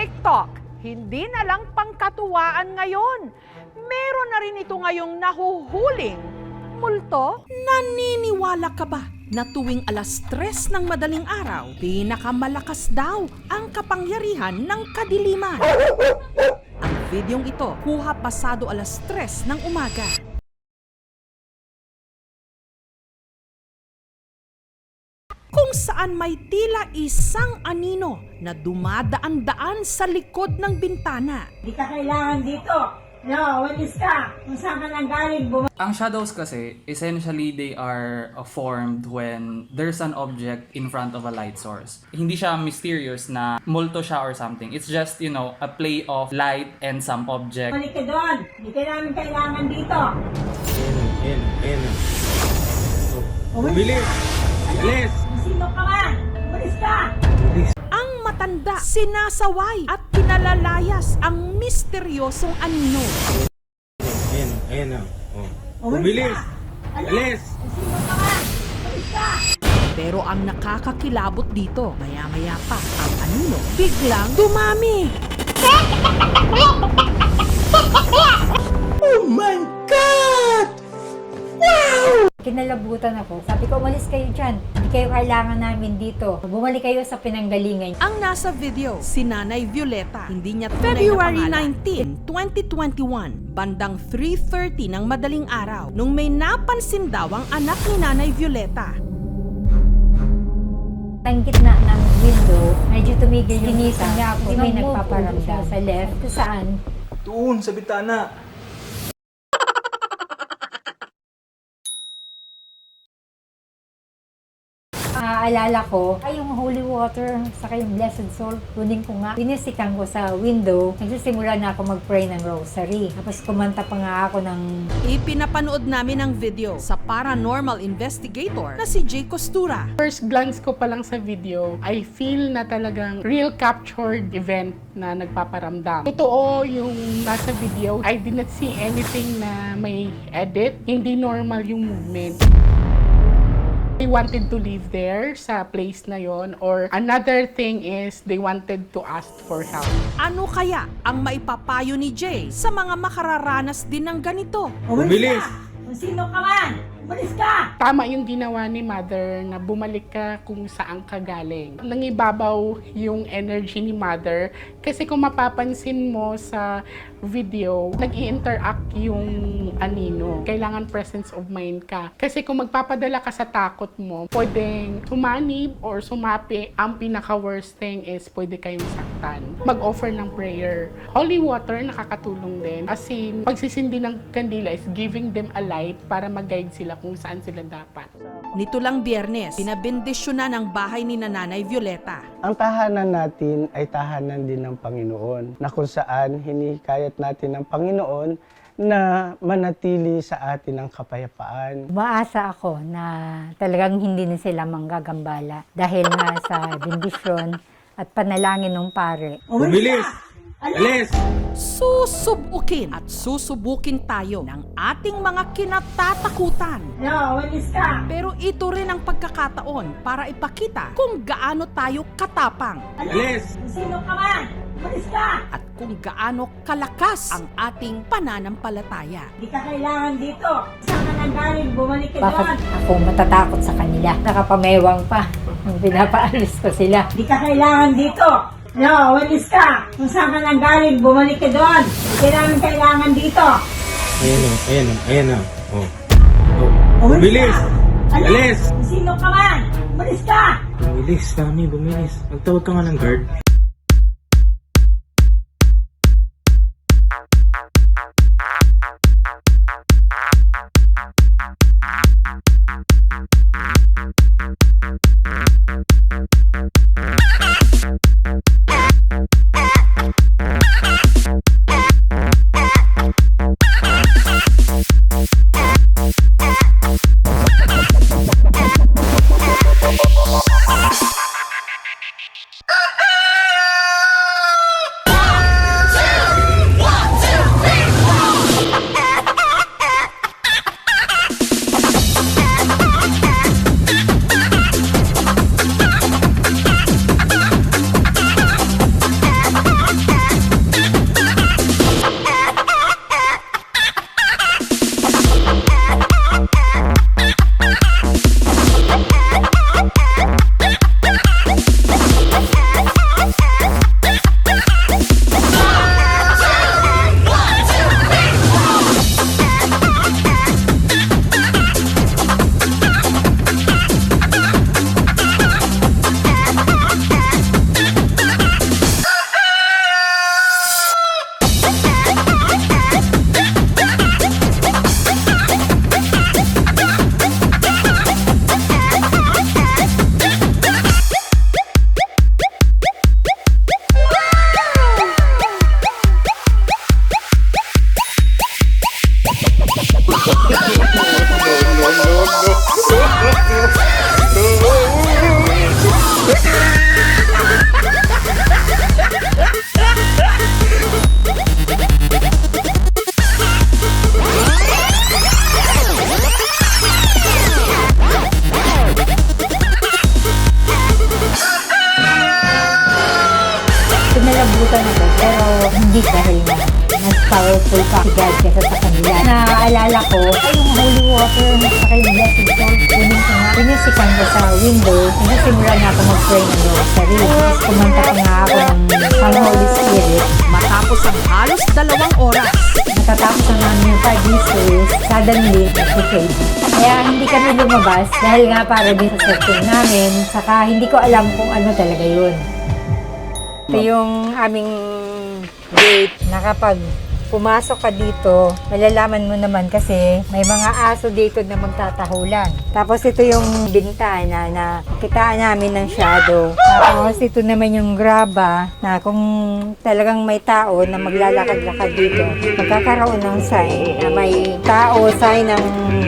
TikTok, hindi na lang pangkatuwaan ngayon. Meron na rin ito ngayong nahuhuling multo. Naniniwala ka ba na tuwing alas 3 ng madaling araw, pinakamalakas daw ang kapangyarihan ng kadiliman? Ang videong ito, kuha pasado alas 3 ng umaga. Kung saan may tila isang anino na dumadaan-daan sa likod ng bintana. Di ka kailangan dito. No, walis ka. Kung saan ka nang galing, Ang shadows kasi, essentially they are formed when there's an object in front of a light source. Hindi siya mysterious na multo siya or something. It's just, a play of light and some object. bumalik ka doon. Di ka namin kailangan dito. Bilis! Bilis! Sino ka man? Walis ka. Ang matanda, sinasaway at pinalalayas ang misteryosong anino. Ayan na. Bilis! Bilis! Sino ka man? Walis ka. Pero ang nakakakilabot dito, maya-maya pa, ang anino biglang dumami. Oh my God! Kinalabutan ako. Sabi ko, umalis kayo dyan. Hindi kayo kailangan namin dito. Bumalik kayo sa pinanggalingan. Ang nasa video, si Nanay Violeta. Hindi niya tunay February na pangalan. 19, 2021, bandang 3:30 ng madaling araw, nung may napansin daw ang anak ni Nanay Violeta. Ang gitna ng window, medyo tumigil yung ginising niya ako. May nagpaparamdam sa left. Saan? Doon, sa bitana. Naaalala ko, ay yung holy water, saka yung blessed soul, kunin ko nga. Pinisikan ko sa window, nagsisimula na ako mag-pray ng rosary. Tapos kumanta pa nga ako ng... Ipinapanood namin ang video sa paranormal investigator na si Jay Costura. First glance ko pa lang sa video, I feel na talagang real captured event na nagpaparamdam. Totoo yung nasa video. I did not see anything na may edit. Hindi normal yung movement. They wanted to live there sa place na yon, or another thing is they wanted to ask for help. Ano kaya ang maipapayo ni Jay sa mga makararanas din ng ganito? Bilis! Kung sino ka man, walis ka. Tama yung ginawa ni Mother na bumalik ka kung saan ka galing. Nangibabaw yung energy ni Mother kasi kung mapapansin mo sa video, nag-i-interact yung anino. Kailangan presence of mind ka. Kasi kung magpapadala ka sa takot mo, pwedeng sumanib or sumapi. Ang pinaka-worst thing is pwede kayong saktan. Mag-offer ng prayer. Holy water nakakatulong din. As in, pagsisindi ng kandila is giving them a light para mag-guide sila kung saan sila dapat. Nito lang Biyernes, pinabendisyonan ang bahay ni Nanay Violeta. Ang tahanan natin ay tahanan din ng Panginoon, na kung saan hinikayat natin ng Panginoon na manatili sa atin ang kapayapaan. Umaasa ako na talagang hindi na sila manggagambala dahil nga sa bendisyon at panalangin ng pare. Bilis! Bilis! Susubukin at susubukin tayo ng ating mga kinatatakutan. No, walis ka. Pero ito rin ang pagkakataon para ipakita kung gaano tayo katapang Bilis! Kung sino ka man, walis ka. at kung gaano kalakas ang ating pananampalataya. Di ka kailangan dito. Saan ka nang galing, bumalik ka Bakit doon. ako matatakot sa kanila? Nakapamewang pa. Pinapaalis ko sila. Di ka kailangan dito. No, walis ka. Kung saan ka nang galing, bumalik ka doon. Di ka namin kailangan dito. Ayan na. Bilis! Bilis! Kung sino ka man, walis ka. Bilis, Tami, bumilis. Magtawag ka nga ng guard. kinalabutan ako, pero hindi dahil na mas powerful pa si God kesa sa kanila. Naaalala ko, ay yung holy water, saka yung blessed salt, kunin ko nga. Pinisikan ko sa window, nagsisimula na ako mag-pray ng rosary. Tapos kumanta pa nga ako ng Holy Spirit. Matapos ang halos 2 oras, Natatapos na namin yung 5 mysteries, suddenly, nag-fade. Kaya hindi kami lumabas dahil nga para din sa section namin, saka hindi ko alam kung ano talaga yun. Ito yung aming gate na kapag pumasok ka dito, malalaman mo naman kasi may mga aso dito na magtatahulan. Tapos ito yung bintana na kitaan namin ng shadow. Tapos ito naman yung graba na kung talagang may tao na maglalakad-lakad dito, magkakaroon ng sign na may tao, sign ng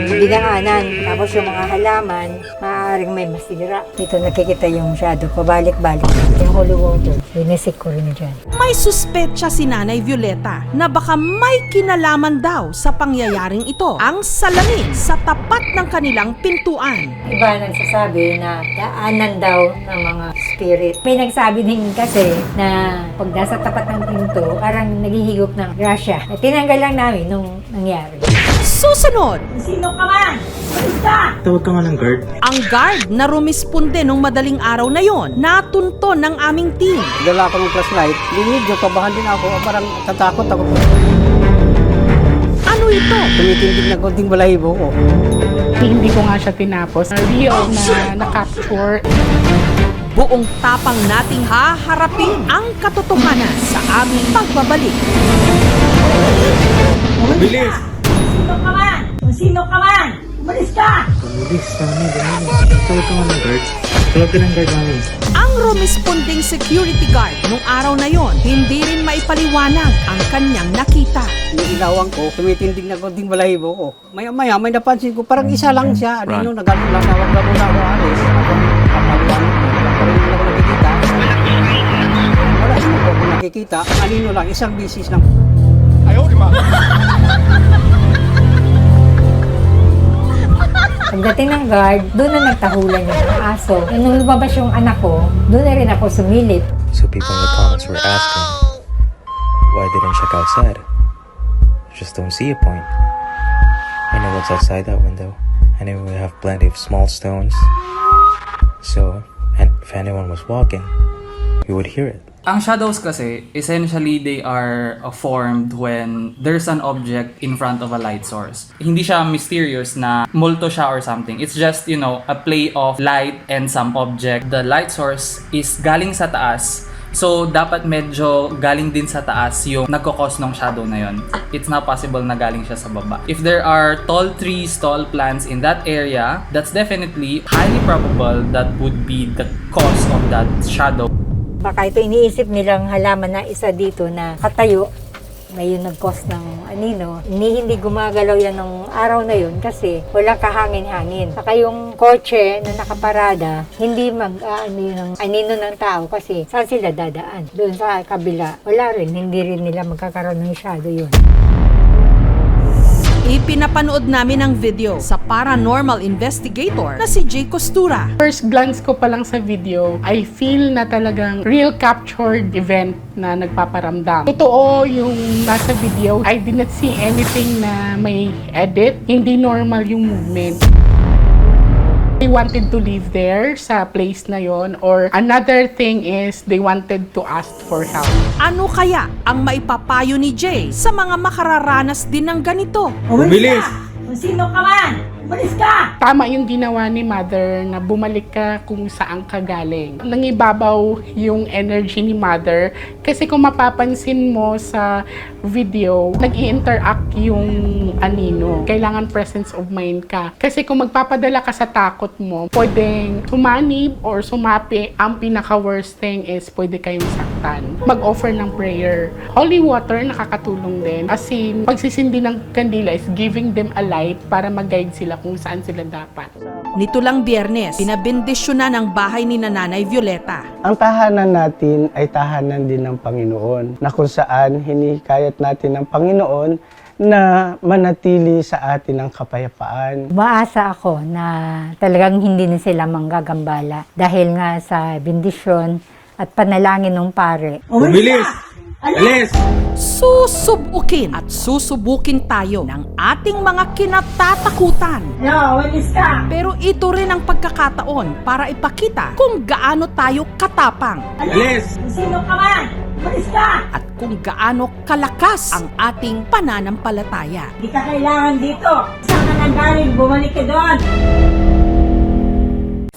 dinaanan. Tapos yung mga halaman, maaaring may masira. Dito nakikita yung shadow, pabalik-balik. Yung holy water, linisik ko rin dyan. may suspetsa si Nanay Violeta na baka may kinalaman daw sa pangyayaring ito. Ang salamin sa tapat ng kanilang pintuan. Iba nagsasabi na daanan daw ng mga spirit. May nagsabi din kasi na pag nasa tapat ng pinto, parang naghihigop ng grasya. Tinanggal lang namin nung nangyari. Susunod, Sino ka man? Umalis ka! Tawag ka nga ng guard. ang guard na rumisponde nung madaling araw na yon, natunto ng aming team. Dala ako ng flashlight, medyo kabahan din ako, parang tatakot ako. Ano ito? Tumitindig na konting balahibo ko. Hindi ko nga siya tinapos. Real na na-capture. Buong tapang nating haharapin ang katotohanan sa aming pagbabalik. Bilis! Sino ka man? Kung sino ka man? Umalis ka! Bilis, buminis. Tawag ka nga ng guard. Tawag ka ng guard namin. Ang rumisponding security guard nung araw na yon, hindi rin maipaliwanag ang kanyang nakita. Inilawan ko, tumitindig na konting balahibo ko. Maya-maya, may napansin ko, parang isa lang siya. Ano, nagano lang, nawag na muna ako alis. Habang kapaliwan, wala pa rin ako nakikita. Wala, hindi ko ako nakikita. Anino lang, isang bisis lang. Pagdating ng guard, doon na nagtahulan yung mga aso. Nung lumabas yung anak ko, doon na rin ako sumilip. So people in the comments were asking, why didn't check outside? Just don't see a point. I know what's outside that window. I know we have plenty of small stones. So, and if anyone was walking, we would hear it. Ang shadows kasi, essentially they are formed when there's an object in front of a light source. Hindi siya mysterious na multo siya or something. It's just, you know, a play of light and some object. The light source is galing sa taas. So, dapat medyo galing din sa taas yung nagkakos ng shadow na yon. It's not possible na galing siya sa baba. If there are tall trees, tall plants in that area, that's definitely highly probable that would be the cause of that shadow. Baka ito iniisip nilang halaman na isa dito na katayo, ngayon nag-cause ng anino. Hindi gumagalaw yan ng araw na yun kasi walang kahangin-hangin. Saka yung kotse na nakaparada, hindi anino ng tao kasi saan sila dadaan? Doon sa kabila, wala rin, hindi rin nila magkakaroon ng shadow yun. Ipinapanood namin ang video sa paranormal investigator na si Jay Costura. First glance ko pa lang sa video, I feel na talagang real captured event na nagpaparamdam. Totoo yung nasa video. I did not see anything na may edit. Hindi normal yung movement. They wanted to live there sa place na yon, or another thing is they wanted to ask for help. Ano kaya ang maipapayo ni Jay sa mga makararanas din ng ganito? Bilis! Kung sino ka man? Umalis ka! Tama yung ginawa ni Mother na bumalik ka kung saan ka galing. Nangibabaw yung energy ni Mother kasi kung mapapansin mo sa video, nag-i-interact yung anino. Kailangan presence of mind ka. Kasi kung magpapadala ka sa takot mo, pwedeng sumanib or sumapi. Ang pinaka-worst thing is pwede kayong saktan. Mag-offer ng prayer. Holy water nakakatulong din. As in, pagsisindi ng kandila is giving them a light para mag-guide sila kung saan sila dapat. Nito lang Biyernes, pinabendisyonan ang bahay ni Nanay Violeta. Ang tahanan natin ay tahanan din ng Panginoon, na kung saan hinikayat natin ng Panginoon na manatili sa atin ang kapayapaan. Umaasa ako na talagang hindi na sila manggagambala dahil nga sa bendisyon at panalangin ng pare. Umalis ka! Alis! Susubukin at susubukin tayo ng ating mga kinatatakutan. Umalis ka! Pero ito rin ang pagkakataon para ipakita kung gaano tayo katapang Alis! Sino ka man? Umalis ka! at kung gaano kalakas ang ating pananampalataya. Hindi ka kailangan dito. Saan ka nanggaling? Bumalik ka doon.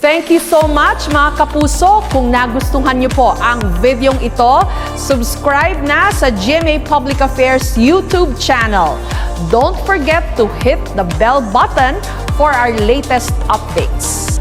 Thank you so much mga kapuso. Kung nagustuhan niyo po ang videong ito, subscribe na sa GMA Public Affairs YouTube channel. Don't forget to hit the bell button for our latest updates.